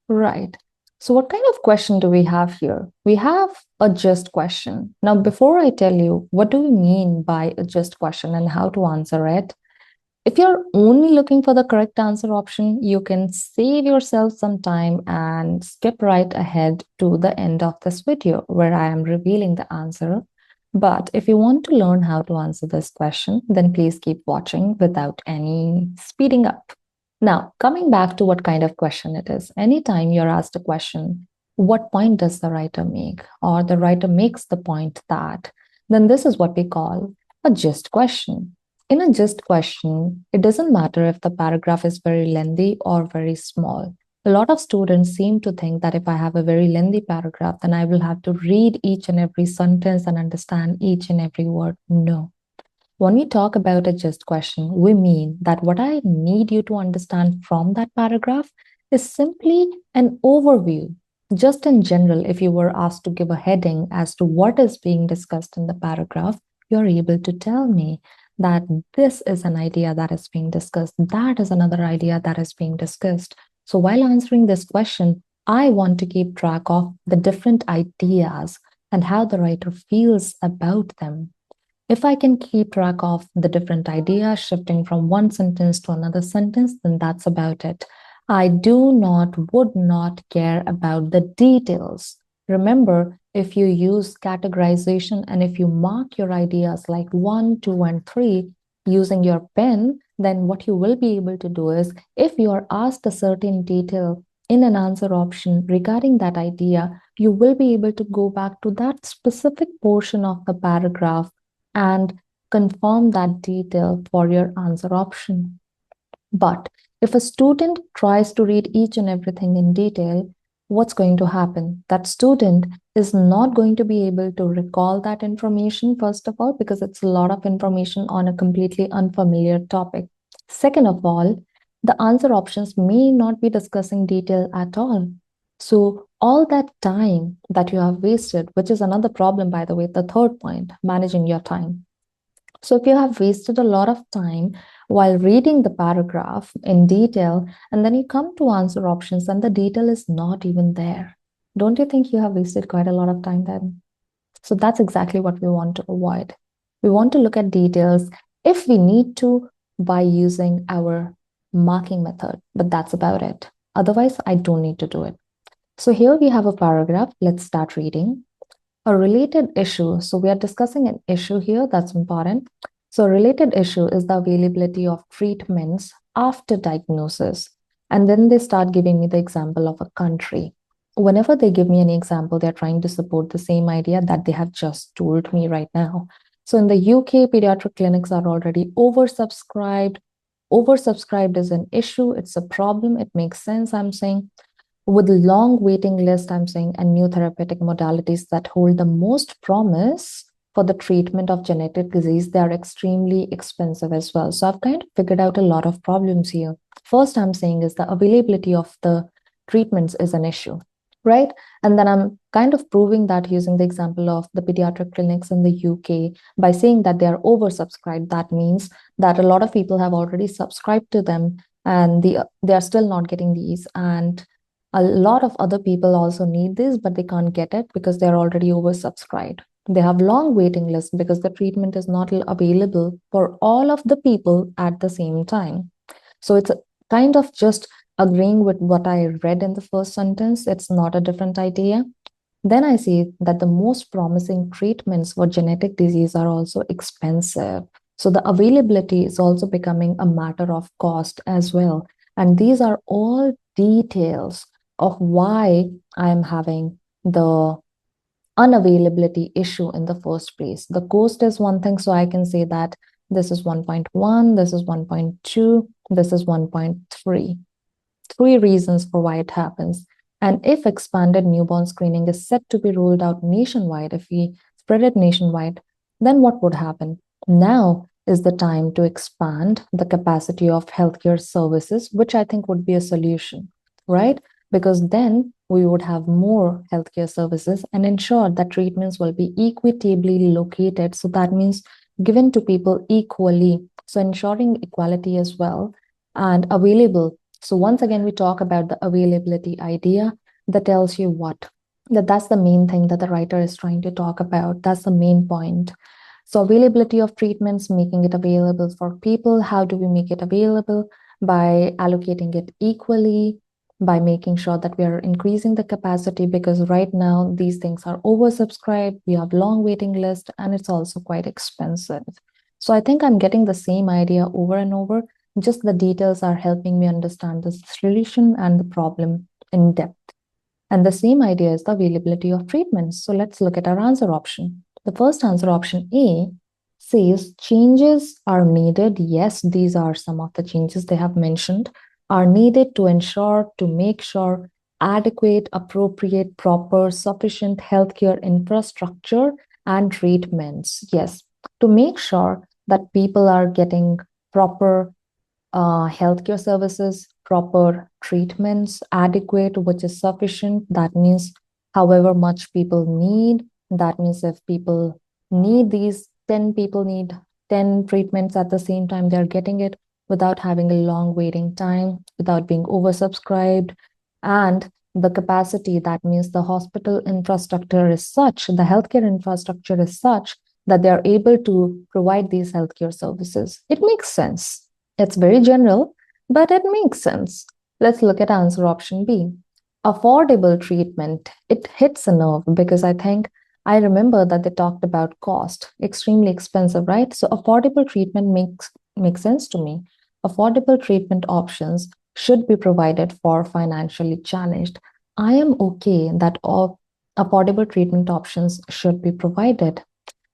Right. So, what kind of question do we have here? We have a just question. Now, before I tell you what do we mean by a just question and how to answer it, if you're only looking for the correct answer option, you can save yourself some time and skip right ahead to the end of this video where I am revealing the answer. But if you want to learn how to answer this question, then please keep watching without any speeding up. Now, coming back to what kind of question it is, anytime you're asked a question, what point does the writer make? Or the writer makes the point that, then this is what we call a just question. In a just question, it doesn't matter if the paragraph is very lengthy or very small. A lot of students seem to think that if I have a very lengthy paragraph, then I will have to read each and every sentence and understand each and every word. No. When we talk about a just question, we mean that what I need you to understand from that paragraph is simply an overview. Just in general, if you were asked to give a heading as to what is being discussed in the paragraph, you're able to tell me that this is an idea that is being discussed, that is another idea that is being discussed. So while answering this question, I want to keep track of the different ideas and how the writer feels about them. If I can keep track of the different ideas shifting from one sentence to another sentence, then that's about it. I would not care about the details. Remember, if you use categorization and if you mark your ideas like 1, 2, and 3 using your pen, then what you will be able to do is if you are asked a certain detail in an answer option regarding that idea, you will be able to go back to that specific portion of the paragraph and confirm that detail for your answer option. But if a student tries to read each and everything in detail, what's going to happen? That student is not going to be able to recall that information, first of all, because it's a lot of information on a completely unfamiliar topic. Second of all, the answer options may not be discussing detail at all. So, all that time that you have wasted, which is another problem, by the way, the third point, managing your time. So, if you have wasted a lot of time while reading the paragraph in detail, and then you come to answer options and the detail is not even there, don't you think you have wasted quite a lot of time then? So, that's exactly what we want to avoid. We want to look at details if we need to by using our marking method, but that's about it. Otherwise, I don't need to do it. So, here we have a paragraph. Let's start reading. A related issue. So we are discussing an issue here that's important. So a related issue is the availability of treatments after diagnosis. And then they start giving me the example of a country. Whenever they give me an example, they're trying to support the same idea that they have just told me right now. So in the UK, pediatric clinics are already oversubscribed. Oversubscribed is an issue. It's a problem. It makes sense, I'm saying with long waiting list, I'm saying, and new therapeutic modalities that hold the most promise for the treatment of genetic disease, they are extremely expensive as well. So I've kind of figured out a lot of problems here. First, I'm saying is the availability of the treatments is an issue, right? And then I'm kind of proving that using the example of the pediatric clinics in the UK by saying that they are oversubscribed. That means that a lot of people have already subscribed to them and they are still not getting these. And a lot of other people also need this, but they can't get it because they're already oversubscribed. They have long waiting lists because the treatment is not available for all of the people at the same time. So it's kind of just agreeing with what I read in the first sentence. It's not a different idea. Then I see that the most promising treatments for genetic disease are also expensive. So the availability is also becoming a matter of cost as well. And these are all details of why I'm having the unavailability issue in the first place. The cost is one thing, so I can say that this is 1.1, this is 1.2, this is 1.3. Three reasons for why it happens. And if expanded newborn screening is set to be rolled out nationwide, if we spread it nationwide, then what would happen? Now is the time to expand the capacity of healthcare services, which I think would be a solution, right? Because then we would have more healthcare services and ensure that treatments will be equitably located. So that means given to people equally. So ensuring equality as well and available So once again, we talk about the availability idea that tells you what? That's the main thing that the writer is trying to talk about. That's the main point. So availability of treatments, making it available for people. How do we make it available? By allocating it equally, by making sure that we are increasing the capacity, because right now these things are oversubscribed, we have long waiting list, and it's also quite expensive. So I think I'm getting the same idea over and over, just the details are helping me understand the solution and the problem in depth. And the same idea is the availability of treatments. So let's look at our answer option. The first answer, option A, says changes are needed. Yes, these are some of the changes they have mentioned, are needed to ensure, to make sure adequate, appropriate, proper, sufficient healthcare infrastructure and treatments. Yes, to make sure that people are getting proper healthcare services, proper treatments, adequate, which is sufficient. That means however much people need. That means if people need these, 10 people need 10 treatments at the same time, they're getting it without having a long waiting time, without being oversubscribed. And the capacity, that means the hospital infrastructure is such, the healthcare infrastructure is such that they're able to provide these healthcare services. It makes sense. It's very general, but it makes sense. Let's look at answer option B. Affordable treatment. It hits a nerve because I remember that they talked about cost, extremely expensive, right? So affordable treatment makes sense to me. Affordable treatment options should be provided for financially challenged. I am okay that all affordable treatment options should be provided.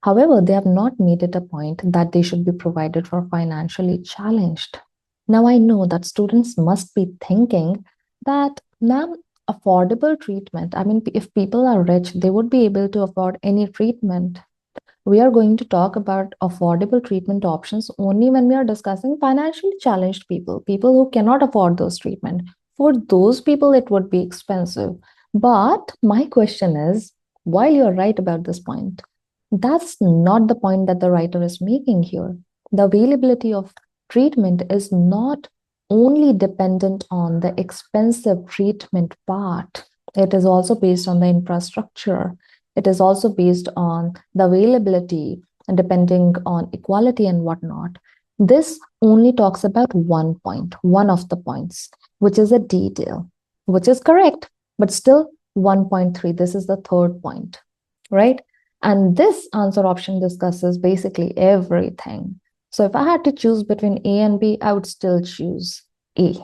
However, they have not made it a point that they should be provided for financially challenged. Now, I know that students must be thinking that, ma'am, affordable treatment. I mean, if people are rich, they would be able to afford any treatment. We are going to talk about affordable treatment options only when we are discussing financially challenged people, people who cannot afford those treatment. For those people, it would be expensive. But my question is, while you're right about this point, that's not the point that the writer is making here. The availability of treatment is not only dependent on the expensive treatment part, it is also based on the infrastructure. It is also based on the availability and depending on equality and whatnot. This only talks about one point, one of the points, which is a detail, which is correct, but still 1.3. This is the third point, right? And this answer option discusses basically everything. So if I had to choose between A and B, I would still choose A.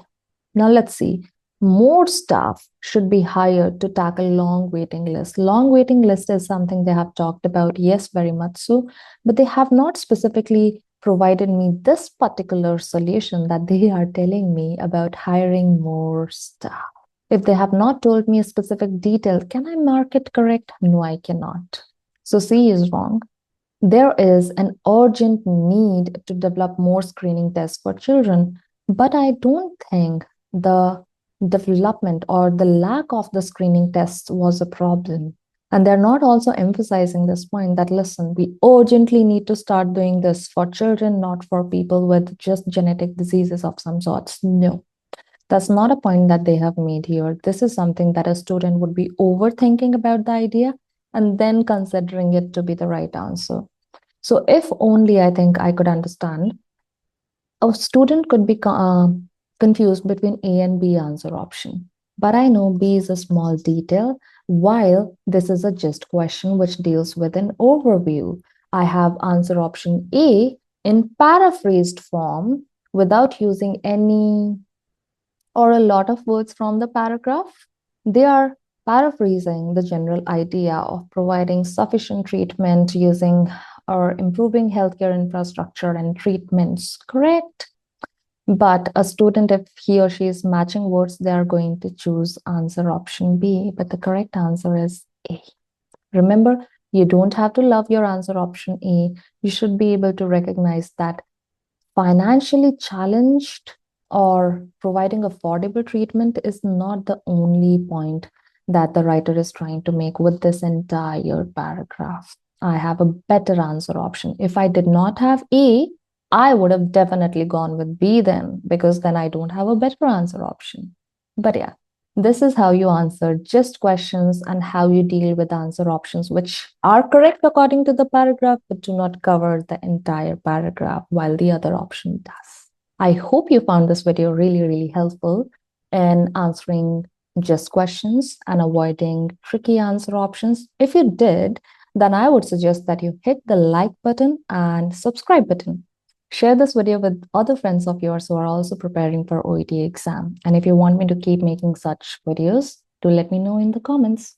Now let's see. More staff should be hired to tackle long waiting lists. Long waiting list is something they have talked about, yes, very much so, but they have not specifically provided me this particular solution that they are telling me about hiring more staff. If they have not told me a specific detail, can I mark it correct? No, I cannot. So C is wrong. There is an urgent need to develop more screening tests for children, but I don't think the development or the lack of the screening tests was a problem. And they're not also emphasizing this point that, listen, we urgently need to start doing this for children, not for people with just genetic diseases of some sorts. No, that's not a point that they have made here. This is something that a student would be overthinking about the idea and then considering it to be the right answer. So if only I think I could understand, a student could be confused between A and B answer option. But I know B is a small detail, while this is a just question which deals with an overview. I have answer option A in paraphrased form without using any or a lot of words from the paragraph. They are paraphrasing the general idea of providing sufficient treatment using or improving healthcare infrastructure and treatments, correct? But a student, if he or she is matching words, they are going to choose answer option B, but the correct answer is A. Remember, you don't have to love your answer option A. You should be able to recognize that financially challenged or providing affordable treatment is not the only point that the writer is trying to make with this entire paragraph. I have a better answer option. If I did not have A, I would have definitely gone with B then, because then I don't have a better answer option. But yeah, this is how you answer just questions and how you deal with answer options, which are correct according to the paragraph, but do not cover the entire paragraph, while the other option does. I hope you found this video really, really helpful in answering just questions and avoiding tricky answer options. If you did, then I would suggest that you hit the like button and subscribe button. Share this video with other friends of yours who are also preparing for OET exam. And if you want me to keep making such videos, do let me know in the comments.